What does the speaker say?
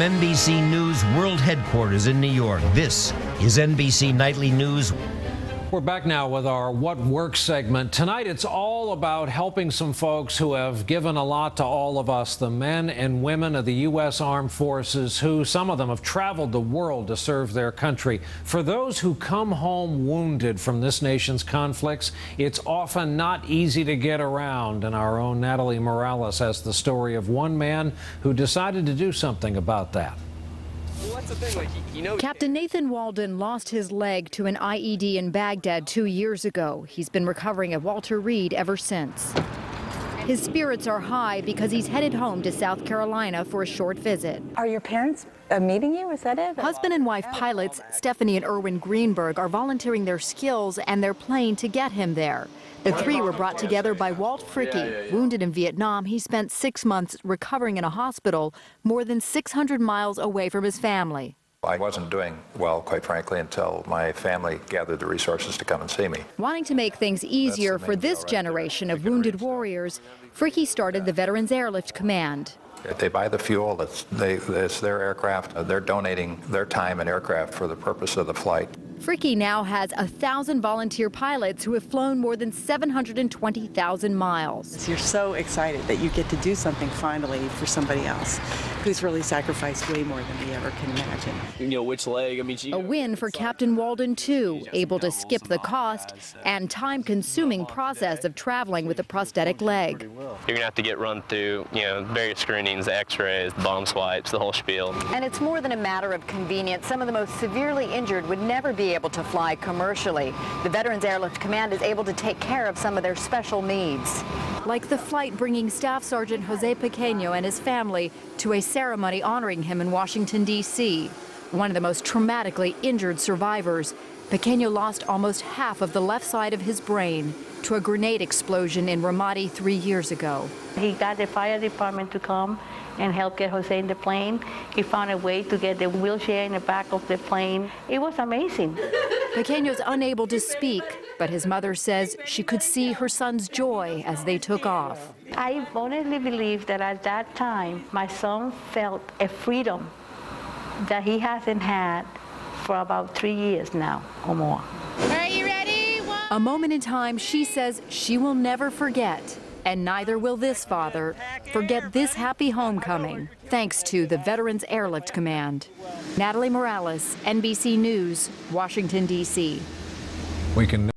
NBC News World Headquarters in New York, this is NBC Nightly News. We're back now with our What Works segment. Tonight it's all about helping some folks who have given a lot to all of us, the men and women of the U.S. Armed Forces, who some of them have traveled the world to serve their country. For those who come home wounded from this nation's conflicts, it's often not easy to get around, and our own Natalie Morales has the story of one man who decided to do something about that. Captain Nathan Walden lost his leg to an IED in Baghdad 2 years ago. He's been recovering at Walter Reed ever since. His spirits are high because he's headed home to South Carolina for a short visit. Are your parents meeting you? Is that it? Husband and wife pilots Stephanie and Erwin Greenberg are volunteering their skills and their plane to get him there. The three were brought together by Walt Fricke. Wounded in Vietnam, he spent 6 months recovering in a hospital more than 600 miles away from his family. I wasn't doing well, quite frankly, until my family gathered the resources to come and see me. Wanting to make things easier for this generation of wounded warriors, Fricke started the Veterans Airlift Command. If they buy the fuel, it's their aircraft. They're donating their time and aircraft for the purpose of the flight. Fricke now has 1,000 volunteer pilots who have flown more than 720,000 miles. You're so excited that you get to do something finally for somebody else who's really sacrificed way more than we ever can imagine. You know, which leg? I mean, a win for Captain Walden, too, able to skip the cost and time-consuming process of traveling with a prosthetic leg. You're going to have to get run through, various screenings, x-rays, bomb swipes, the whole spiel. And it's more than a matter of convenience. Some of the most severely injured would never be able to fly commercially. The Veterans Airlift Command is able to take care of some of their special needs. Like the flight bringing Staff Sergeant Jose Pequeño and his family to a ceremony honoring him in Washington, D.C. One of the most traumatically injured survivors, Pequeño lost almost half of the left side of his brain to a grenade explosion in Ramadi 3 years ago. He got the fire department to come and help get Jose in the plane. He found a way to get the wheelchair in the back of the plane. It was amazing. Pequeño's unable to speak, but his mother says she could see her son's joy as they took off. I honestly believe that at that time, my son felt a freedom that he hasn't had for about 3 years now or more. Are you ready? A moment in time she says she will never forget. And neither will this father forget this happy homecoming, thanks to the Veterans Airlift Command. Natalie Morales, NBC News, Washington, D.C. We can